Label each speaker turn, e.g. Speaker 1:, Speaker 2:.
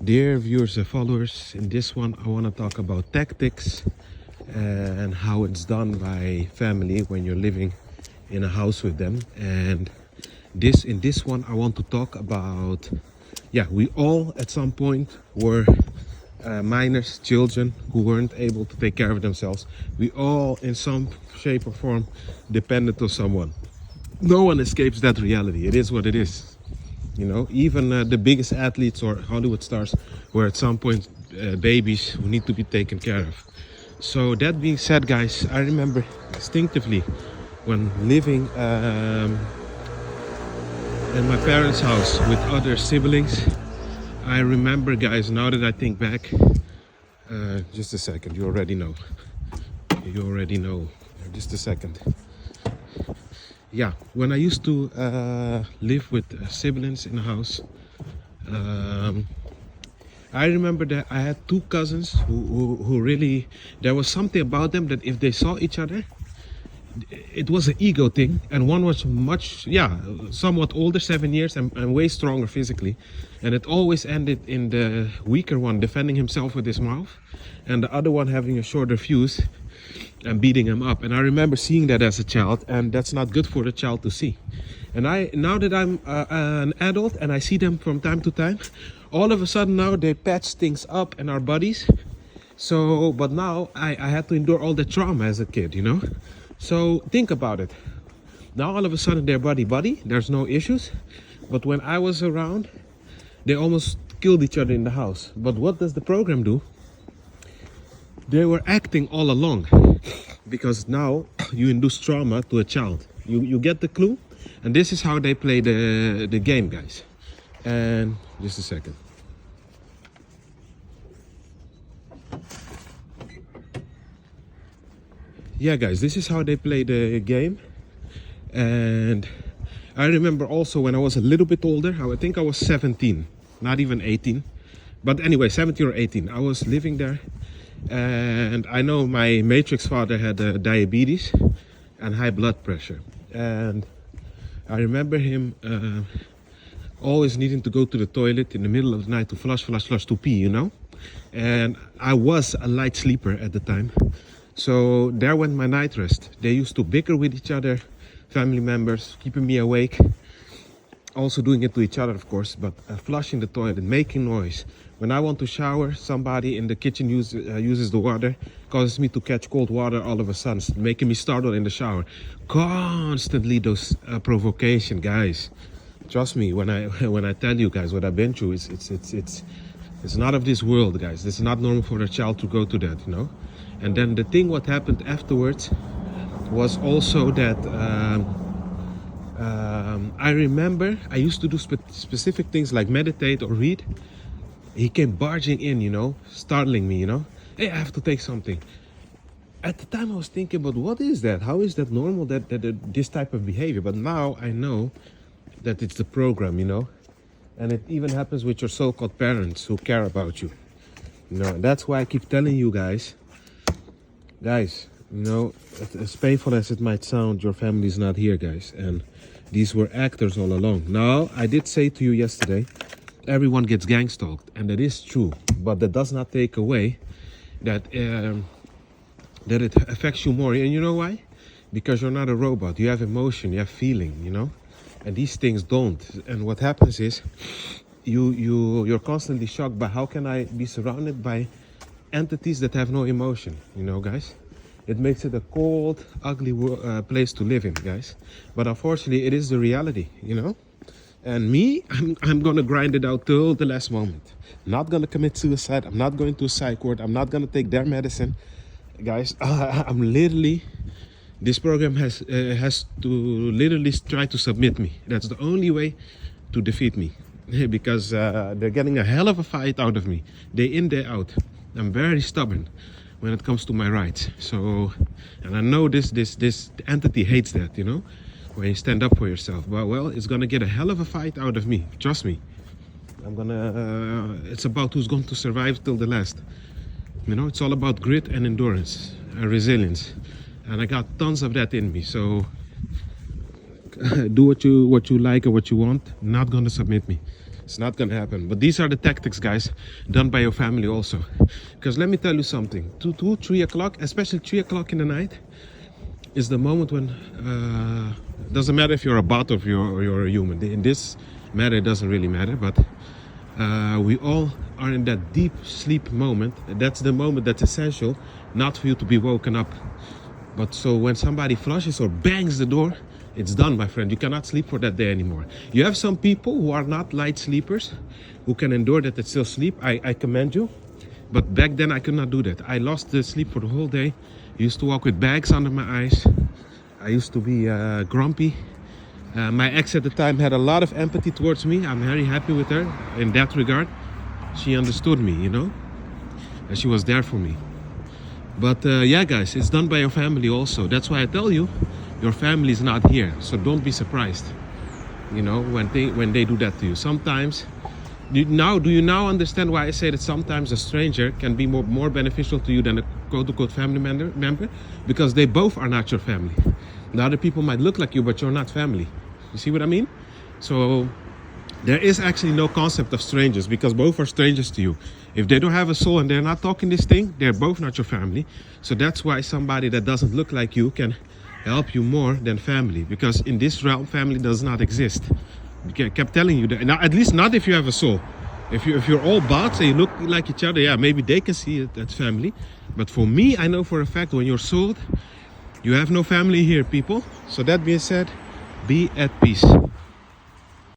Speaker 1: Dear viewers and followers, in this one I want to talk about tactics and how it's done by family when you're living in a house with them. And in this one I want to talk about, we all at some point were minors, children who weren't able to take care of themselves. We all in some shape or form depended on someone. No one escapes that reality. It is what it is. You know, even the biggest athletes or Hollywood stars were at some point babies who need to be taken care of. So that being said, guys, I remember instinctively when living in my parents' house with other siblings. I remember, guys, now that I think back, just a second, you already know. Just a second. Yeah, when I used to live with siblings in the house, I remember that I had two cousins who really, there was something about them that if they saw each other, it was an ego thing. And one was somewhat older, 7 years, and way stronger physically. And it always ended in the weaker one defending himself with his mouth, and the other one having a shorter fuse and beating him up. And I remember seeing that as a child, and that's not good for the child to see. And now that I'm an adult and I see them from time to time, all of a sudden now they patch things up in our bodies. So, but now I had to endure all the trauma as a kid, you know. So think about it. Now all of a sudden they're buddy, there's no issues. But when I was around, they almost killed each other in the house. But what does the program do? They were acting all along, because now you induce trauma to a child. You get the clue? And this is how they play the game, guys. And just a second. Yeah, guys, this is how they play the game. And I remember also when I was a little bit older, I think I was 17, not even 18. But anyway, 17 or 18, I was living there. And I know my matrix father had diabetes and high blood pressure. And I remember him always needing to go to the toilet in the middle of the night to flush to pee, you know. And I was a light sleeper at the time. So there went my night rest. They used to bicker with each other, family members, keeping me awake. Also doing it to each other, of course, but flushing the toilet, making noise. When I want to shower, somebody in the kitchen uses the water, causes me to catch cold water all of a sudden, making me startled in the shower. Constantly those provocation, guys. Trust me when I tell you guys what I've been through. It's not of this world, guys. It's not normal for a child to go to that, you know. And then the thing what happened afterwards was also that I remember I used to do specific things like meditate or read. He came barging in, you know, startling me, you know. Hey, I have to take something. At the time I was thinking, but what is that? How is that normal, that this type of behavior? But now I know that it's the program, you know. And it even happens with your so-called parents who care about you. You know, that's why I keep telling you guys, you know, as painful as it might sound, your family is not here, guys. And these were actors all along. Now, I did say to you yesterday, everyone gets gangstalked, and that is true. But that does not take away that it affects you more. And you know why? Because you're not a robot. You have emotion, you have feeling, you know. And these things don't. And what happens is, you're constantly shocked by how can I be surrounded by entities that have no emotion, you know, guys. It makes it a cold, ugly place to live in, guys. But unfortunately, it is the reality, you know. And me, I'm gonna grind it out till the last moment. Not gonna commit suicide. I'm not going to a psych ward. I'm not gonna take their medicine, guys. I'm literally. This program has to literally try to submit me. That's the only way to defeat me, because they're getting a hell of a fight out of me, day in, day out. I'm very stubborn when it comes to my rights. So, and I know this entity hates that, you know. When you stand up for yourself. But well, it's gonna get a hell of a fight out of me. Trust me. It's about who's going to survive till the last. You know, it's all about grit and endurance and resilience. And I got tons of that in me. So do what you like or what you want. Not gonna submit me. It's not gonna happen. But these are the tactics, guys, done by your family also. Because let me tell you something, 3 o'clock, especially 3 o'clock in the night, is the moment when, doesn't matter if you're a bot or you're a human. In this matter, it doesn't really matter, but we all are in that deep sleep moment. That's the moment that's essential, not for you to be woken up. But so when somebody flushes or bangs the door, it's done, my friend. You cannot sleep for that day anymore. You have some people who are not light sleepers, who can endure that it's still sleep. I commend you. But back then I could not do that. I lost the sleep for the whole day. I used to walk with bags under my eyes. I used to be grumpy. My ex at the time had a lot of empathy towards me. I'm very happy with her in that regard. She understood me, you know, and she was there for me. But yeah, guys, it's done by your family also. That's why I tell you, your family is not here. So don't be surprised, you know, when they do that to you. Sometimes, do you now understand why I say that sometimes a stranger can be more beneficial to you than a quote-unquote family member? Because they both are not your family. The other people might look like you, but you're not family. You see what I mean? So there is actually no concept of strangers, because both are strangers to you. If they don't have a soul and they're not talking this thing, they're both not your family. So that's why somebody that doesn't look like you can help you more than family, because in this realm, family does not exist. I kept telling you that. Now, at least not if you have a soul. If you're all bots and you look like each other, yeah, maybe they can see it as family. But for me, I know for a fact, when you're souled, you have no family here, people. So that being said, be at peace.